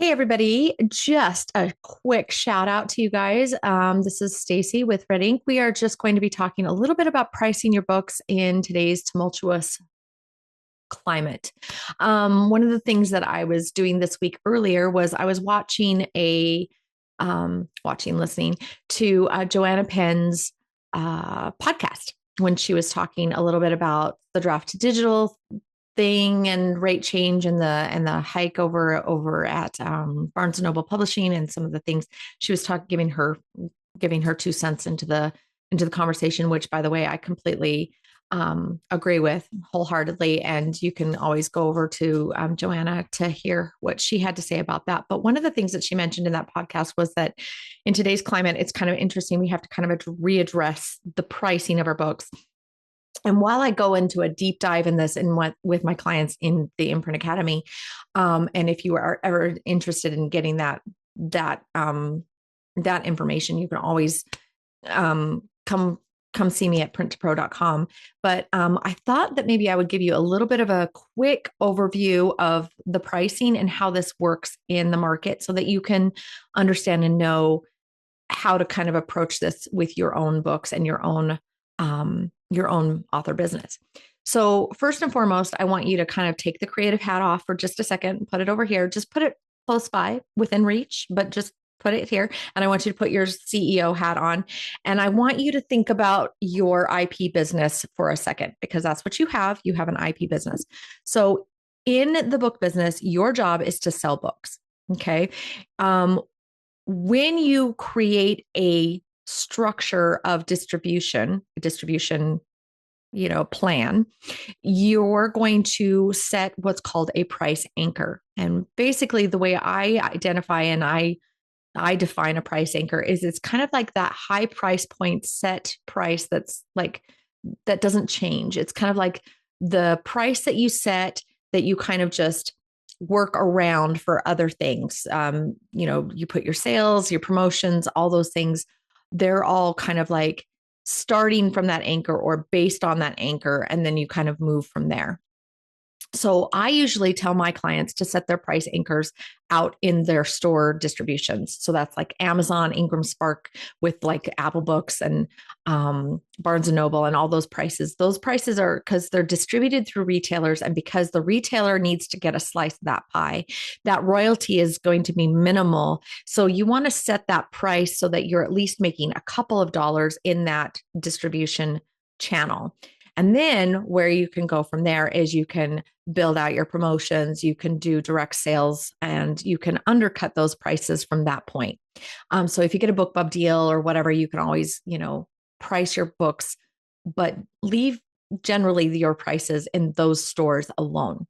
Hey everybody, just a quick shout out to you guys. This is Stacy with Red Ink. We are just going to be talking a little bit about pricing your books in today's tumultuous climate. One of the things that I was doing this week earlier was I was listening to Joanna Penn's podcast when she was talking a little bit about the draft to digital thing and rate change and the hike over at Barnes and Noble Publishing and some of the things she was giving her 2 cents into the conversation, which by the way I completely agree with wholeheartedly. And you can always go over to Joanna to hear what she had to say about that. But one of the things that she mentioned in that podcast was that in today's climate, it's kind of interesting. We have to kind of readdress the pricing of our books. And while I go into a deep dive in this and with my clients in the Imprint Academy, and if you are ever interested in getting that information, you can always come see me at printtopro.com. But I thought that maybe I would give you a little bit of a quick overview of the pricing and how this works in the market so that you can understand and know how to kind of approach this with your own books and your own author business. So first and foremost, I want you to kind of take the creative hat off for just a second, put it over here, just put it close by within reach, but just put it here. And I want you to put your CEO hat on. And I want you to think about your IP business for a second, because that's what you have. You have an IP business. So in the book business, your job is to sell books. Okay. When you create a structure of distribution, plan, you're going to set what's called a price anchor. And basically the way I identify and I define a price anchor is it's kind of like that high price point set price that doesn't change. It's kind of like the price that you set that you kind of just work around for other things. You put your sales, your promotions, all those things. They're all kind of like starting from that anchor or based on that anchor, and then you kind of move from there. So I usually tell my clients to set their price anchors out in their store distributions. So that's like Amazon, Ingram Spark with like Apple Books and Barnes and Noble and all those prices. Those prices are because they're distributed through retailers, and because the retailer needs to get a slice of that pie, that royalty is going to be minimal. So you want to set that price so that you're at least making a couple of dollars in that distribution channel. And then where you can go from there is you can build out your promotions, you can do direct sales, and you can undercut those prices from that point. So if you get a BookBub deal or whatever, you can always, price your books, but leave generally your prices in those stores alone.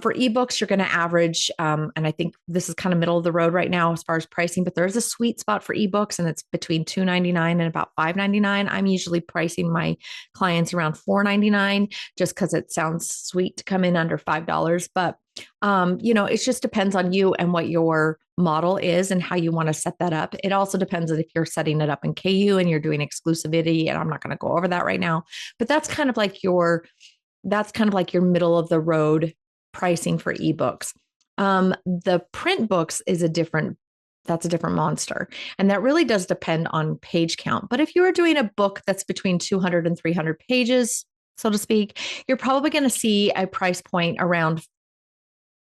For ebooks, you're going to average, and I think this is kind of middle of the road right now as far as pricing, but there's a sweet spot for ebooks, and it's between $2.99 and about $5.99. I'm usually pricing my clients around $4.99 just because it sounds sweet to come in under $5. But it just depends on you and what your model is and how you want to set that up. It also depends on if you're setting it up in KU and you're doing exclusivity, and I'm not going to go over that right now. But that's kind of like your middle of the road pricing for ebooks. The print books is a different monster. And that really does depend on page count. But if you are doing a book that's between 200 and 300 pages, so to speak, you're probably going to see a price point around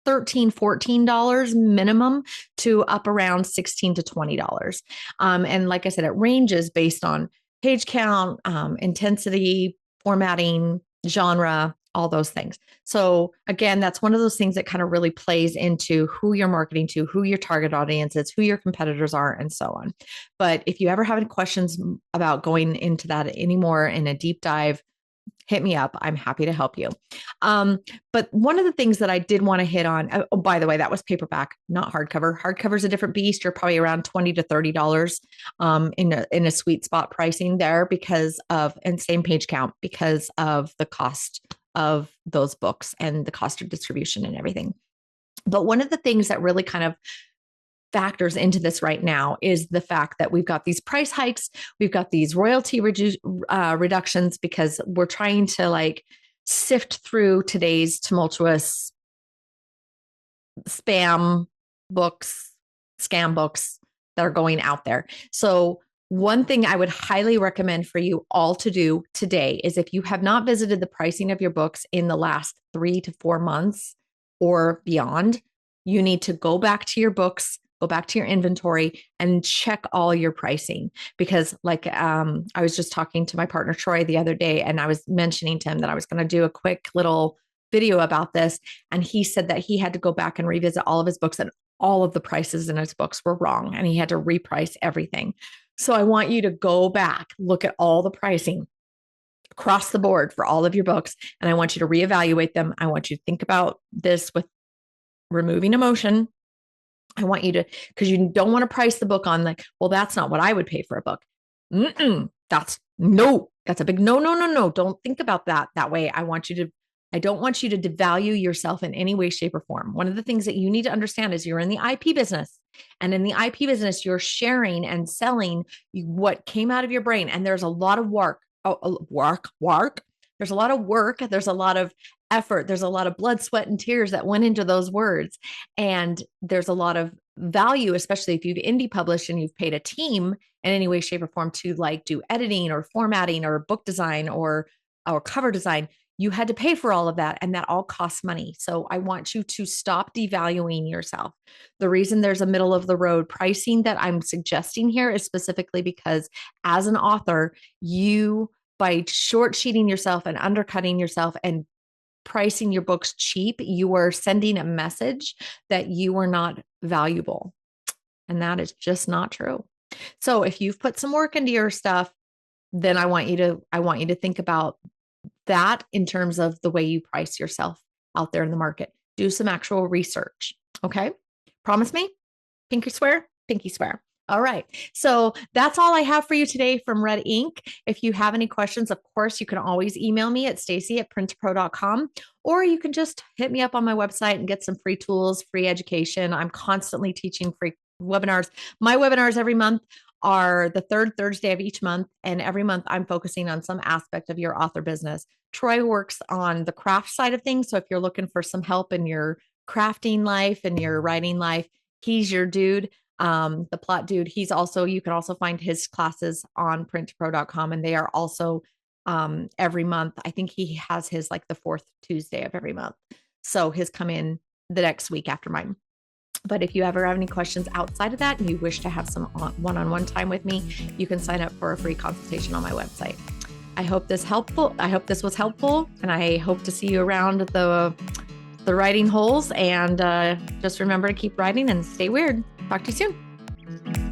$13, $14 minimum to up around $16 to $20. And like I said, it ranges based on page count, intensity, formatting, genre, all those things. So again, that's one of those things that kind of really plays into who you're marketing to, who your target audience is, who your competitors are, and so on. But if you ever have any questions about going into that anymore in a deep dive, hit me up. I'm happy to help you. But one of the things that I did want to hit on, oh, by the way, that was paperback, not hardcover. Hardcover is a different beast. You're probably around $20 to $30 in a sweet spot pricing there and same page count because of the cost of those books and the cost of distribution and everything. But one of the things that really kind of factors into this right now is the fact that we've got these price hikes, we've got these royalty reductions because we're trying to sift through today's tumultuous spam books, scam books that are going out there. So one thing I would highly recommend for you all to do today is if you have not visited the pricing of your books in the last 3 to 4 months or beyond, you need to go back to your books, go back to your inventory and check all your pricing. Because like I was just talking to my partner, Troy, the other day, and I was mentioning to him that I was going to do a quick little video about this. And he said that he had to go back and revisit all of his books and all of the prices in his books were wrong and he had to reprice everything. So I want you to go back, look at all the pricing across the board for all of your books. And I want you to reevaluate them. I want you to think about this with removing emotion. I want you to, because you don't want to price the book on like, well, that's not what I would pay for a book. That's a big no. Don't think about that way. I don't want you to devalue yourself in any way, shape, or form. One of the things that you need to understand is you're in the IP business. And in the IP business, you're sharing and selling what came out of your brain. And there's a lot of work. There's a lot of work. There's a lot of effort. There's a lot of blood, sweat, and tears that went into those words. And there's a lot of value, especially if you've indie published and you've paid a team in any way, shape, or form to like do editing or formatting or book design or cover design. You had to pay for all of that, and that all costs money. So I want you to stop devaluing yourself. The reason there's a middle of the road pricing that I'm suggesting here is specifically because as an author, you, by short sheeting yourself and undercutting yourself and pricing your books cheap, you are sending a message that you are not valuable. And that is just not true. So if you've put some work into your stuff, then I want you to think about that in terms of the way you price yourself out there in the market. Do some actual research. Okay. Promise me? Pinky swear? Pinky swear. All right. So that's all I have for you today from Red Ink. If you have any questions, of course, you can always email me at stacy@printpro.com, or you can just hit me up on my website and get some free tools, free education. I'm constantly teaching free webinars. My webinars every month are the third Thursday of each month. And every month I'm focusing on some aspect of your author business. Troy works on the craft side of things. So if you're looking for some help in your crafting life and your writing life, he's your dude. The plot dude. You can also find his classes on printpro.com. And they are also every month. I think he has his like the fourth Tuesday of every month. So his come in the next week after mine. But if you ever have any questions outside of that and you wish to have some one-on-one time with me, you can sign up for a free consultation on my website. I hope this was helpful, and I hope to see you around the writing holes. And just remember to keep writing and stay weird. Talk to you soon.